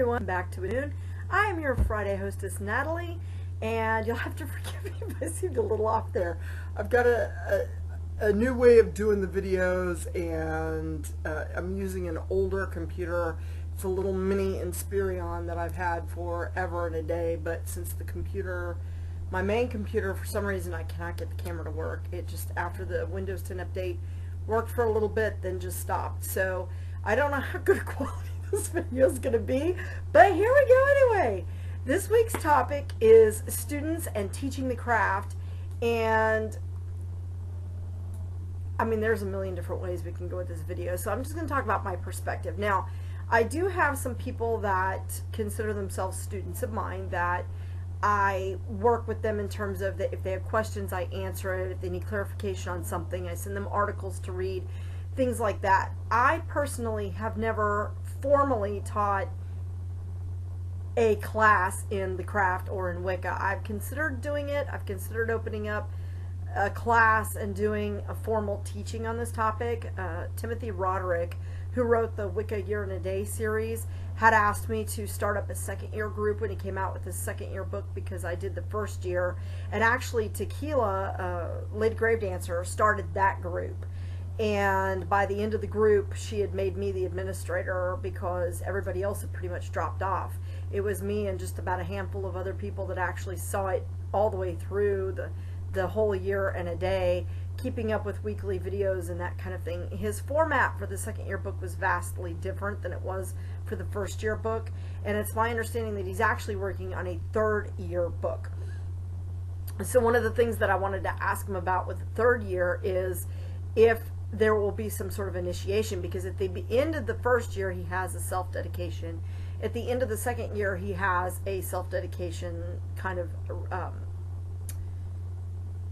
everyone, back to Noon. I am your Friday hostess, Natalie, and you'll have to forgive me if I seemed a little off there. I've got a new way of doing the videos, and I'm using an older computer. It's a little mini Inspiron that I've had forever and a day, but since the computer, my main computer, for some reason I cannot get the camera to work. It just, after the Windows 10 update, worked for a little bit, then just stopped. So I don't know how good quality this video is going to be, but here we go anyway. This week's topic is students and teaching the craft, and I mean, there's a million different ways we can go with this video, so I'm just going to talk about my perspective. Now, I do have some people that consider themselves students of mine that I work with them in terms of that if they have questions, I answer it. If they need clarification on something, I send them articles to read, things like that. I personally have never formally taught a class in the craft or in Wicca. I've considered doing it. I've considered opening up a class and doing a formal teaching on this topic. Timothy Roderick, who wrote the Wicca Year in a Day series, had asked me to start up a second year group when he came out with his second year book, because I did the first year, and actually Tequila, Lady Grave Dancer, started that group. And by the end of the group, she had made me the administrator because everybody else had pretty much dropped off. It was me and just about a handful of other people that actually saw it all the way through the whole year and a day, keeping up with weekly videos and that kind of thing. His format for the second year book was vastly different than it was for the first year book, and it's my understanding that he's actually working on a third year book. So one of the things that I wanted to ask him about with the third year is if there will be some sort of initiation, because at the end of the first year he has a self-dedication. At the end of the second year he has a self-dedication kind of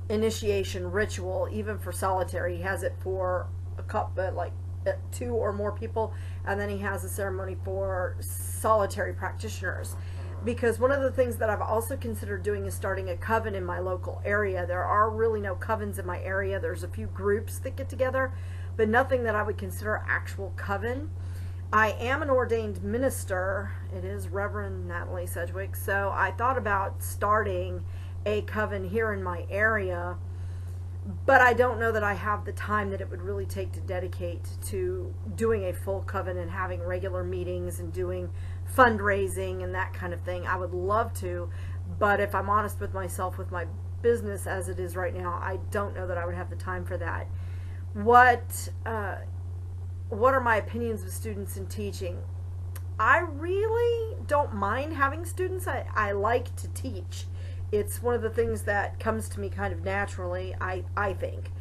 initiation ritual. Even for solitary, he has it for a couple, like 2 or more people, and then he has a ceremony for solitary practitioners. Because one of the things that I've also considered doing is starting a coven in my local area. There are really no covens in my area. There's a few groups that get together, but nothing that I would consider actual coven. I am an ordained minister. It is Reverend Natalie Sedgwick. So I thought about starting a coven here in my area, but I don't know that I have the time that it would really take to dedicate to doing a full coven and having regular meetings and doing fundraising and that kind of thing. I would love to, but if I'm honest with myself, with my business as it is right now, I don't know that I would have the time for that. What are my opinions of students in teaching? I really don't mind having students. I like to teach. It's one of the things that comes to me kind of naturally, I think.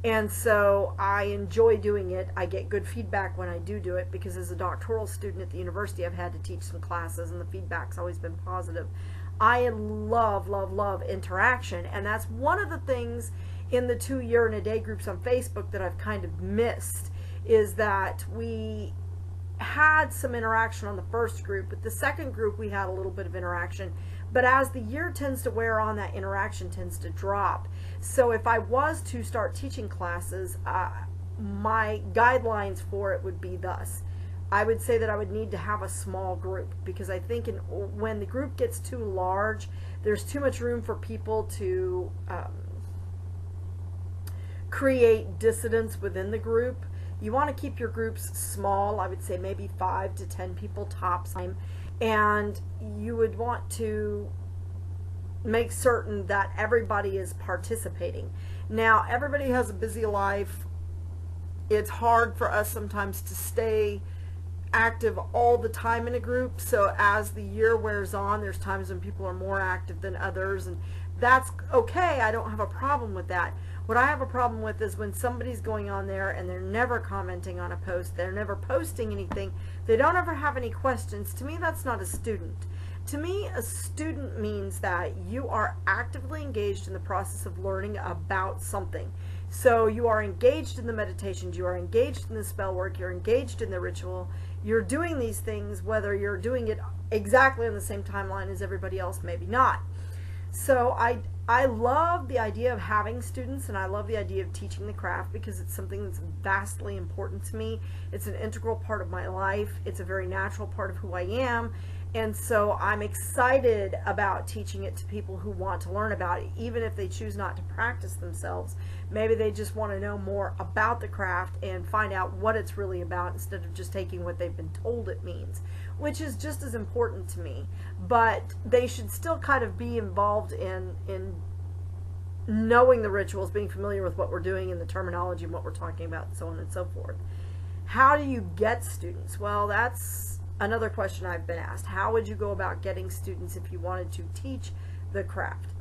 And so I enjoy doing it. I get good feedback when I do it, because as a doctoral student at the university, I've had to teach some classes, and the feedback's always been positive. I love, love, love interaction, and that's one of the things in the 2 year and a day groups on Facebook that I've kind of missed, is that we had some interaction on the first group. With the second group, we had a little bit of interaction, but as the year tends to wear on, that interaction tends to drop. So if I was to start teaching classes, my guidelines for it would be thus. I would say that I would need to have a small group, because I think when the group gets too large, there's too much room for people to create dissidence within the group. You want to keep your groups small. I would say maybe 5 to 10 people tops, and you would want to make certain that everybody is participating. Now, everybody has a busy life. It's hard for us sometimes to stay active all the time in a group, so as the year wears on, there's times when people are more active than others, and that's okay. I don't have a problem with that. What I have a problem with is when somebody's going on there and they're never commenting on a post, they're never posting anything, they don't ever have any questions. To me, that's not a student. To me, a student means that you are actively engaged in the process of learning about something. So you are engaged in the meditations, you are engaged in the spell work, you're engaged in the ritual, you're doing these things, whether you're doing it exactly on the same timeline as everybody else, maybe not. So I love the idea of having students, and I love the idea of teaching the craft, because it's something that's vastly important to me. It's an integral part of my life. It's a very natural part of who I am, And so I'm excited about teaching it to people who want to learn about it, even if they choose not to practice themselves. Maybe they just want to know more about the craft and find out what it's really about instead of just taking what they've been told it means, which is just as important to me. But they should still kind of be involved in knowing the rituals, being familiar with what we're doing and the terminology and what we're talking about, and so on and so forth. How do you get students? Well, that's another question I've been asked. How would you go about getting students if you wanted to teach the craft?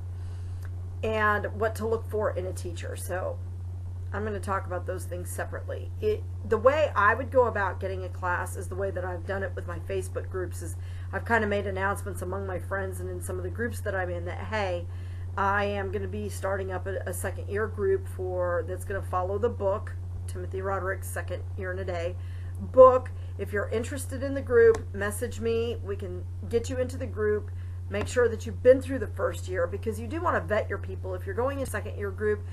And what to look for in a teacher. So I'm going to talk about those things separately. The way I would go about getting a class is the way that I've done it with my Facebook groups. Is I've kind of made announcements among my friends and in some of the groups that I'm in that, hey, I am going to be starting up a second year group that's going to follow the book, Timothy Roderick's Second Year in a Day book. If you're interested in the group, message me. We can get you into the group. Make sure that you've been through the first year, because you do want to vet your people. If you're going in a second year group,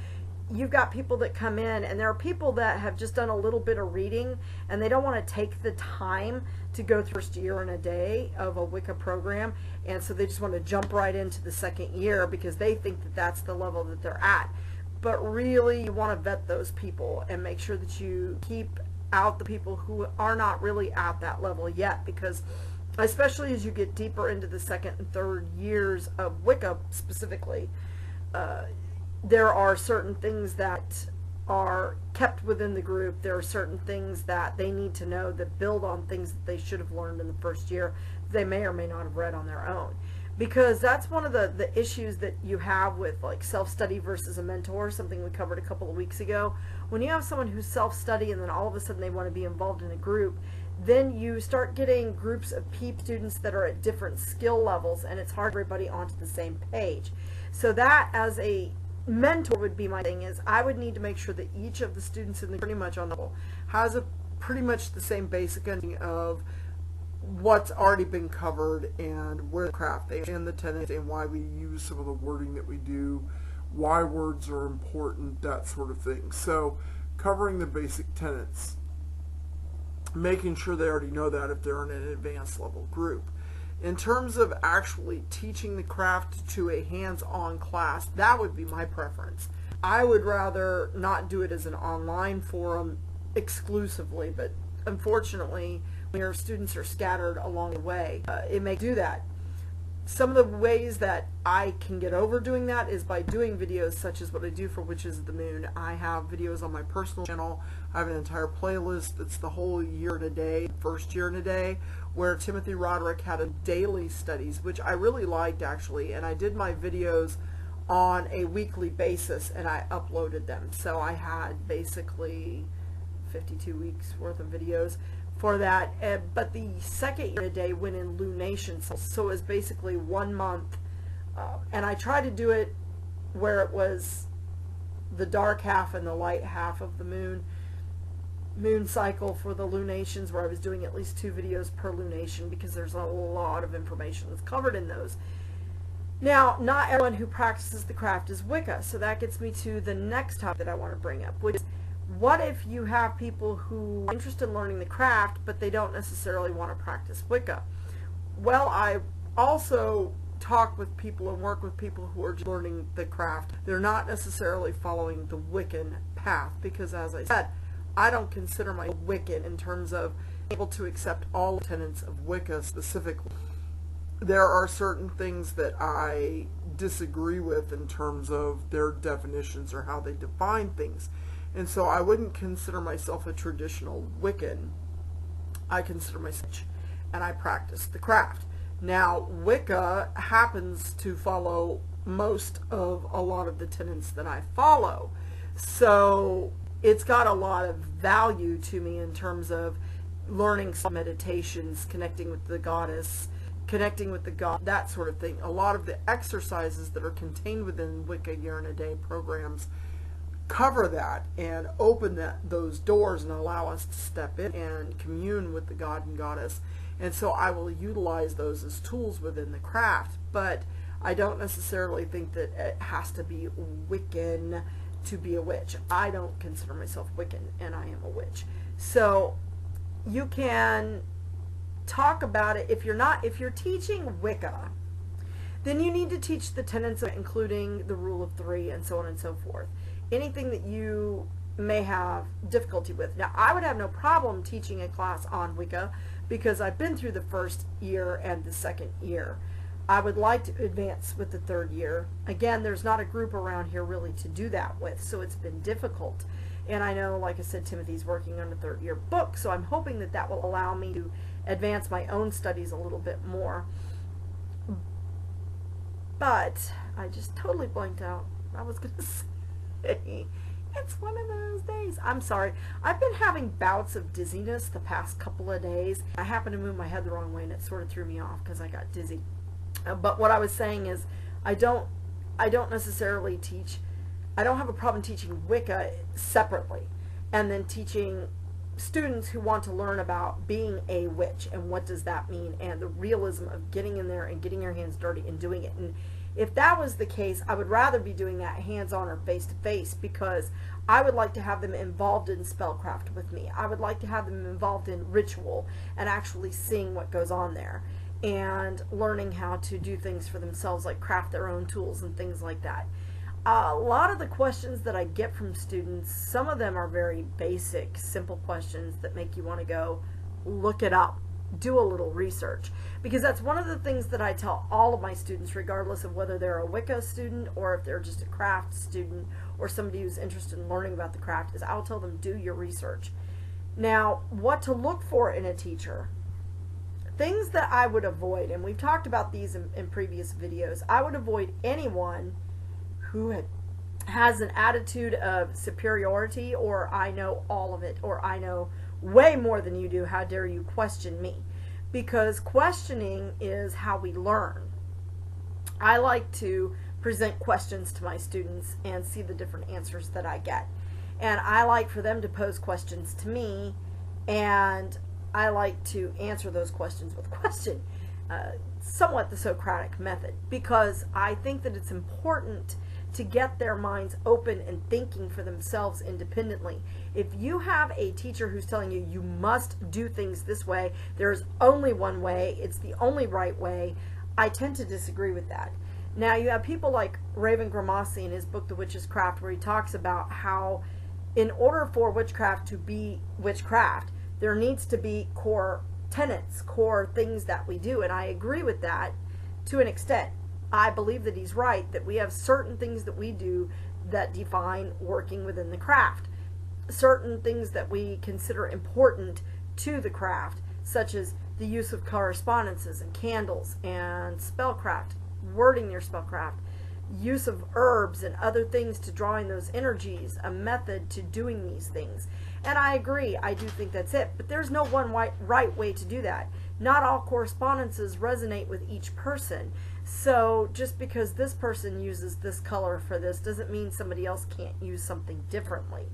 you've got people that come in, and there are people that have just done a little bit of reading and they don't want to take the time to go through first year in a day of a Wicca program, and so they just want to jump right into the second year because they think that that's the level that they're at. But really, you want to vet those people and make sure that you keep out the people who are not really at that level yet, because especially as you get deeper into the second and third years of Wicca specifically, there are certain things that are kept within the group. There are certain things that they need to know that build on things that they should have learned in the first year they may or may not have read on their own. Because that's one of the issues that you have with like self-study versus a mentor, something we covered a couple of weeks ago. When you have someone who's self-study and then all of a sudden they want to be involved in a group, then you start getting groups of students that are at different skill levels, and it's hard for everybody onto the same page. So that, as a mentor, would be my thing, is I would need to make sure that each of the students in the pretty much on the level has a pretty much the same basic understanding of what's already been covered and where the craft, they understand the tenets and why we use some of the wording that we do, why words are important, that sort of thing. So covering the basic tenets, making sure they already know that if they're in an advanced level group. In terms of actually teaching the craft to a hands-on class, that would be my preference. I would rather not do it as an online forum exclusively, but unfortunately, when your students are scattered along the way, it may do that. Some of the ways that I can get over doing that is by doing videos such as what I do for Witches of the Moon. I have videos on my personal channel. I have an entire playlist that's the whole year in a day, first year in a day, where Timothy Roderick had a daily studies, which I really liked actually, and I did my videos on a weekly basis and I uploaded them. So I had basically 52 weeks worth of videos for that, but the second year a day went in lunation, so it was basically 1 month, and I tried to do it where it was the dark half and the light half of the moon cycle for the lunations, where I was doing at least 2 videos per lunation, because there's a lot of information that's covered in those. Now, not everyone who practices the craft is Wicca, so that gets me to the next topic that I want to bring up, which is, what if you have people who are interested in learning the craft, but they don't necessarily want to practice Wicca? Well, I also talk with people and work with people who are just learning the craft. They're not necessarily following the Wiccan path, because as I said, I don't consider myself Wiccan in terms of able to accept all tenets of Wicca specifically. There are certain things that I disagree with in terms of their definitions or how they define things. And so I wouldn't consider myself a traditional Wiccan. I consider myself, and I practice the craft. Now, Wicca happens to follow most of a lot of the tenets that I follow. So it's got a lot of value to me in terms of learning some meditations, connecting with the goddess, connecting with the god, that sort of thing. A lot of the exercises that are contained within Wicca Year in a Day programs cover that and open those doors and allow us to step in and commune with the god and goddess. And so I will utilize those as tools within the craft, but I don't necessarily think that it has to be Wiccan to be a witch. I don't consider myself Wiccan, and I am a witch. So you can talk about it. If you're teaching Wicca, then you need to teach the tenets, including the rule of three and so on and so forth. Anything that you may have difficulty with. Now, I would have no problem teaching a class on Wicca because I've been through the first year and the second year. I would like to advance with the third year. Again, there's not a group around here really to do that with, so it's been difficult. And I know, like I said, Timothy's working on a third year book, so I'm hoping that that will allow me to advance my own studies a little bit more. But I just totally blanked out. I was going to say, it's one of those days. I'm sorry. I've been having bouts of dizziness the past couple of days. I happened to move my head the wrong way, and it sort of threw me off because I got dizzy. But what I was saying is, I don't necessarily teach. I don't have a problem teaching Wicca separately, and then teaching students who want to learn about being a witch and what does that mean, and the realism of getting in there and getting your hands dirty and doing it. And if that was the case, I would rather be doing that hands-on or face-to-face, because I would like to have them involved in spellcraft with me. I would like to have them involved in ritual and actually seeing what goes on there and learning how to do things for themselves, like craft their own tools and things like that. A lot of the questions that I get from students, some of them are very basic, simple questions that make you want to go look it up, do a little research, because that's one of the things that I tell all of my students, regardless of whether they're a Wicca student or if they're just a craft student or somebody who's interested in learning about the craft, is I'll tell them, do your research. Now, what to look for in a teacher, things that I would avoid, and we've talked about these in previous videos. I would avoid anyone who has an attitude of superiority, or I know all of it, or I know way more than you do, how dare you question me? Because questioning is how we learn. I like to present questions to my students and see the different answers that I get. And I like for them to pose questions to me, and I like to answer those questions with a question. Somewhat the Socratic method, because I think that it's important to get their minds open and thinking for themselves independently. If you have a teacher who's telling you, you must do things this way, there's only one way, it's the only right way, I tend to disagree with that. Now, you have people like Raven Grimassi in his book, The Witch's Craft, where he talks about how in order for witchcraft to be witchcraft, there needs to be core tenets, core things that we do, and I agree with that to an extent. I believe that he's right, that we have certain things that we do that define working within the craft. Certain things that we consider important to the craft, such as the use of correspondences and candles and spellcraft, wording your spellcraft, use of herbs and other things to drawing those energies, a method to doing these things. And I agree, I do think that's it, but there's no one right way to do that. Not all correspondences resonate with each person. So just because this person uses this color for this doesn't mean somebody else can't use something differently.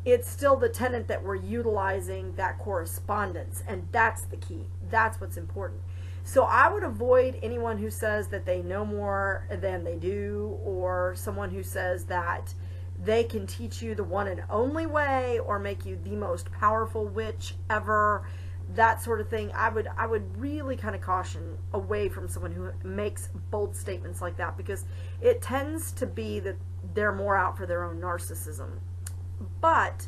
It's still the tenet that we're utilizing that correspondence, and that's the key. That's what's important. So I would avoid anyone who says that they know more than they do, or someone who says that they can teach you the one and only way or make you the most powerful witch ever. That sort of thing. I would really kind of caution away from someone who makes bold statements like that, because it tends to be that they're more out for their own narcissism. But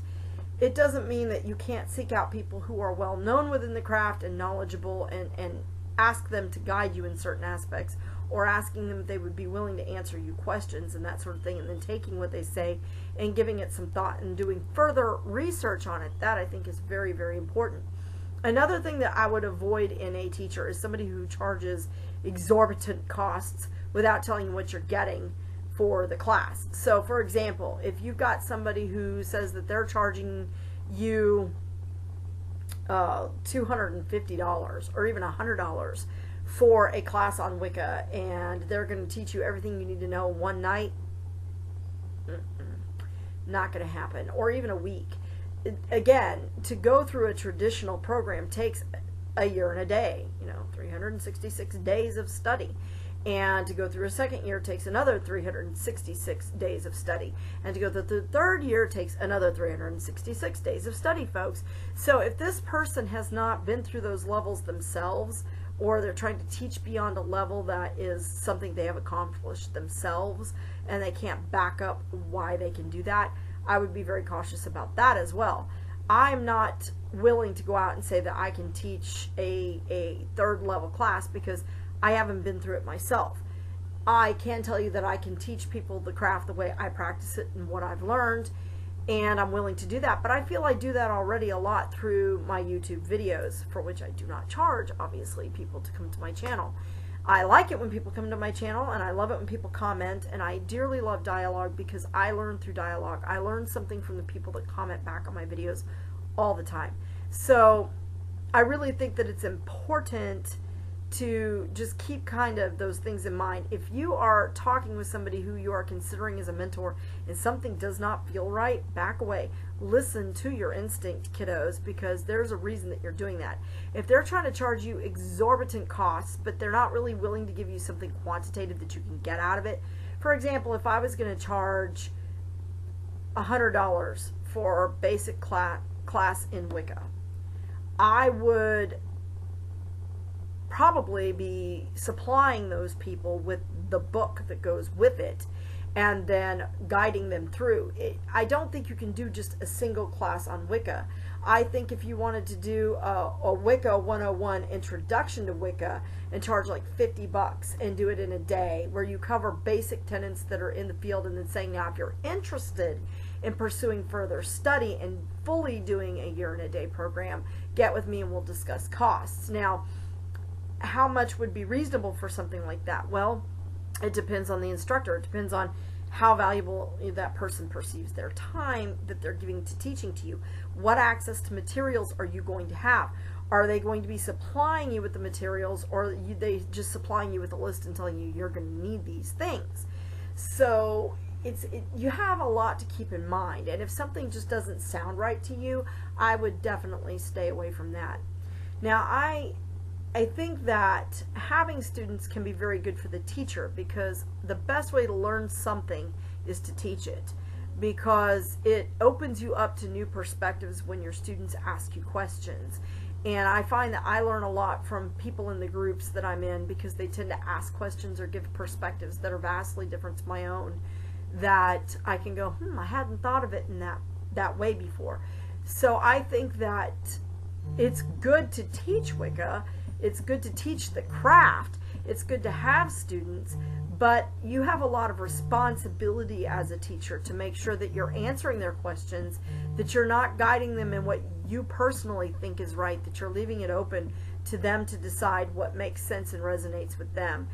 it doesn't mean that you can't seek out people who are well known within the craft and knowledgeable, and ask them to guide you in certain aspects, or asking them if they would be willing to answer you questions and that sort of thing, and then taking what they say and giving it some thought and doing further research on it. That I think is very, very important. Another thing that I would avoid in a teacher is somebody who charges exorbitant costs without telling you what you're getting for the class. So, for example, if you've got somebody who says that they're charging you $250 or even $100 for a class on Wicca, and they're going to teach you everything you need to know one night, not going to happen. Or even a week. Again, to go through a traditional program takes a year and a day, 366 days of study. And to go through a second year takes another 366 days of study. And to go through the third year takes another 366 days of study, folks. So if this person has not been through those levels themselves, or they're trying to teach beyond a level that is something they have accomplished themselves, and they can't back up why they can do that, I would be very cautious about that as well. I'm not willing to go out and say that I can teach a third level class because I haven't been through it myself. I can tell you that I can teach people the craft the way I practice it and what I've learned, and I'm willing to do that. But I feel I do that already a lot through my YouTube videos, for which I do not charge, obviously, people to come to my channel. I like it when people come to my channel, and I love it when people comment, and I dearly love dialogue because I learn through dialogue. I learn something from the people that comment back on my videos all the time. So I really think that it's important to just keep kind of those things in mind. If you are talking with somebody who you are considering as a mentor and something does not feel right, back away. Listen to your instinct, kiddos, because there's a reason that you're doing that. If they're trying to charge you exorbitant costs, but they're not really willing to give you something quantitative that you can get out of it. For example, if I was going to charge $100 for a basic class in Wicca, I would probably be supplying those people with the book that goes with it and then guiding them through it. I don't think you can do just a single class on Wicca. I think if you wanted to do a Wicca 101 introduction to Wicca and charge like $50 and do it in a day, where you cover basic tenets that are in the field, and then saying, now if you're interested in pursuing further study and fully doing a year and a day program, get with me and we'll discuss costs. Now, how much would be reasonable for something like that? Well, it depends on the instructor. It depends on how valuable that person perceives their time that they're giving to teaching to you. What access to materials are you going to have? Are they going to be supplying you with the materials, or are they just supplying you with a list and telling you you're going to need these things? So you have a lot to keep in mind, and if something just doesn't sound right to you, I would definitely stay away from that. Now, I think that having students can be very good for the teacher, because the best way to learn something is to teach it, because it opens you up to new perspectives when your students ask you questions. And I find that I learn a lot from people in the groups that I'm in, because they tend to ask questions or give perspectives that are vastly different to my own, that I can go, I hadn't thought of it in that way before. So I think that it's good to teach Wicca. It's good to teach the craft. It's good to have students, but you have a lot of responsibility as a teacher to make sure that you're answering their questions, that you're not guiding them in what you personally think is right, that you're leaving it open to them to decide what makes sense and resonates with them.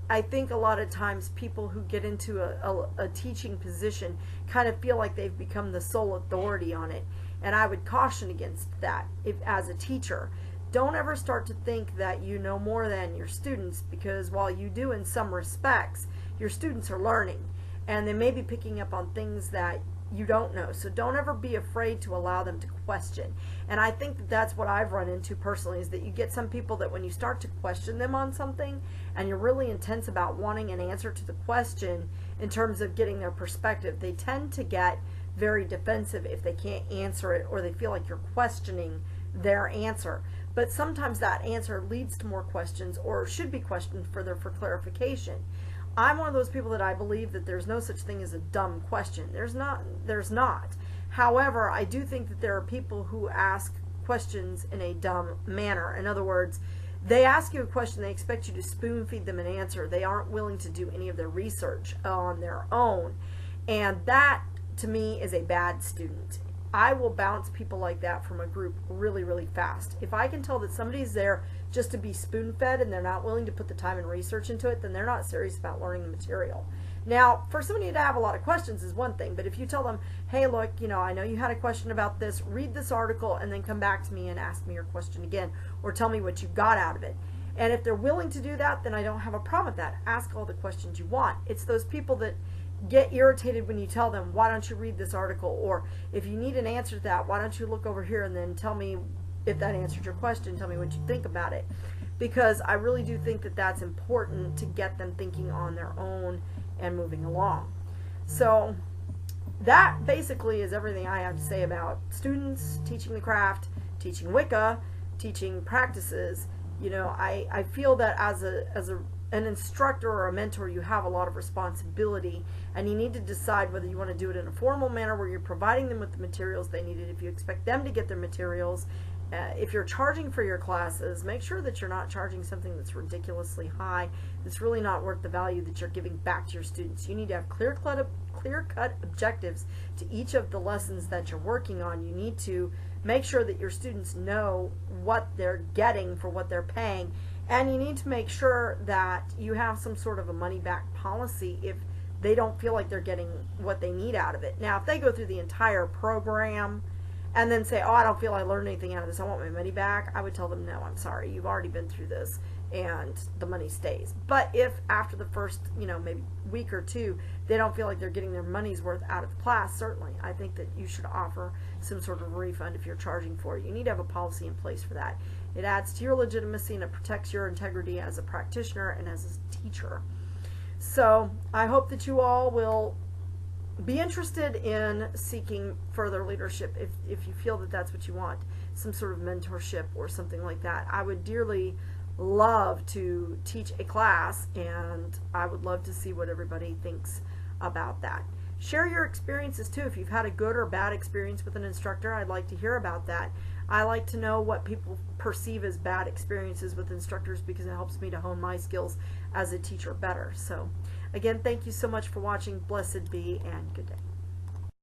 I think a lot of times people who get into a teaching position kind of feel like they've become the sole authority on it, and I would caution against that as a teacher. Don't ever start to think that you know more than your students, because while you do in some respects, your students are learning, and they may be picking up on things that you don't know. So don't ever be afraid to allow them to question. And I think that that's what I've run into personally, is that you get some people that when you start to question them on something, and you're really intense about wanting an answer to the question in terms of getting their perspective, they tend to get very defensive if they can't answer it, or they feel like you're questioning their answer. But sometimes that answer leads to more questions, or should be questioned further for clarification. I'm one of those people that I believe that there's no such thing as a dumb question. There's not. However, I do think that there are people who ask questions in a dumb manner. In other words, they ask you a question, they expect you to spoon feed them an answer. They aren't willing to do any of their research on their own. And that, to me, is a bad student. I will bounce people like that from a group really, really fast. If I can tell that somebody's there just to be spoon-fed and they're not willing to put the time and research into it, then they're not serious about learning the material. Now, for somebody to have a lot of questions is one thing, but if you tell them, hey, look, I know you had a question about this, read this article and then come back to me and ask me your question again, or tell me what you got out of it. And if they're willing to do that, then I don't have a problem with that. Ask all the questions you want. It's those people that get irritated when you tell them, why don't you read this article, or if you need an answer to that, why don't you look over here and then tell me if that answered your question, tell me what you think about it. because I really do think that that's important to get them thinking on their own and moving along. So that basically is everything I have to say about students, teaching the craft, teaching Wicca, teaching practices. You know, I feel that as an instructor or a mentor, you have a lot of responsibility, and you need to decide whether you want to do it in a formal manner where you're providing them with the materials they needed, if you expect them to get their materials. If you're charging for your classes, make sure that you're not charging something that's ridiculously high, that's really not worth the value that you're giving back to your students. You need to have clear-cut objectives to each of the lessons that you're working on. You need to make sure that your students know what they're getting for what they're paying, and you need to make sure that you have some sort of a money-back policy if they don't feel like they're getting what they need out of it. Now, if they go through the entire program and then say, oh, I don't feel I learned anything out of this, I want my money back, I would tell them, no, I'm sorry, you've already been through this, and the money stays. But if after the first, maybe week or two, they don't feel like they're getting their money's worth out of the class, certainly, I think that you should offer some sort of refund if you're charging for it. You need to have a policy in place for that. It adds to your legitimacy, and it protects your integrity as a practitioner and as a teacher. So I hope that you all will be interested in seeking further leadership if you feel that that's what you want, some sort of mentorship or something like that. I would dearly love to teach a class, and I would love to see what everybody thinks about that. Share your experiences too. If you've had a good or bad experience with an instructor, I'd like to hear about that. I like to know what people perceive as bad experiences with instructors, because it helps me to hone my skills as a teacher better. So again, thank you so much for watching. Blessed be, and good day.